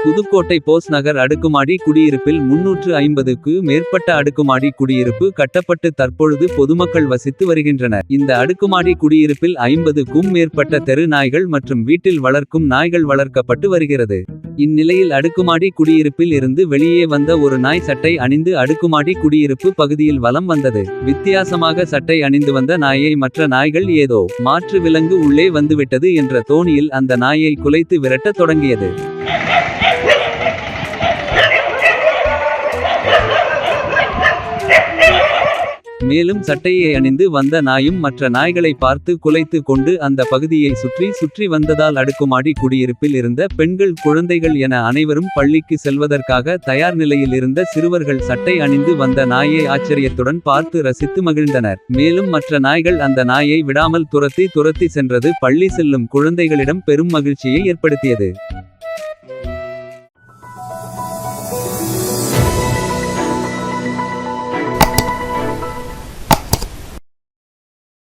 புதுக்கோட்டை போஸ் நகர் அடுக்குமாடி குடியிருப்பில் 350க்கு மேற்பட்ட அடுக்குமாடி குடியிருப்பு கட்டப்பட்டு தற்பொழுது பொதுமக்கள் வசித்து வருகின்றனர். இந்த அடுக்குமாடி குடியிருப்பில் 50க்கும் மேற்பட்ட தெரு நாய்கள் மற்றும் வீட்டில் வளர்க்கும் நாய்கள் வளர்க்கப்பட்டு வருகிறது. இந்நிலையில் அடுக்குமாடி குடியிருப்பில் இருந்து வெளியே வந்த ஒரு நாய் சட்டை அணிந்து அடுக்குமாடி குடியிருப்பு பகுதியில் வலம் வந்தது. வித்தியாசமாக சட்டை அணிந்து வந்த நாயை மற்ற நாய்கள் ஏதோ மாற்று விலங்கு உள்ளே வந்துவிட்டது என்ற தோணியில் அந்த நாயை குலைத்து விரட்டத் தொடங்கியது. மேலும் சட்டையை அணிந்து வந்த நாயும் மற்ற நாய்களை பார்த்து குலைத்து கொண்டு அந்த பகுதியை சுற்றி வந்ததால் அடுக்குமாடி குடியிருப்பில் இருந்த பெண்கள் குழந்தைகள் என அனைவரும் பள்ளிக்கு செல்வதற்காக தயார் நிலையில் இருந்த சிறுவர்கள் சட்டை அணிந்து வந்த நாயை ஆச்சரியத்துடன் பார்த்து ரசித்து மகிழ்ந்தனர். மேலும் மற்ற நாய்கள் அந்த நாயை விடாமல் துரத்தி சென்றது பள்ளி செல்லும் குழந்தைகளிடம் பெரும் மகிழ்ச்சியை ஏற்படுத்தியது.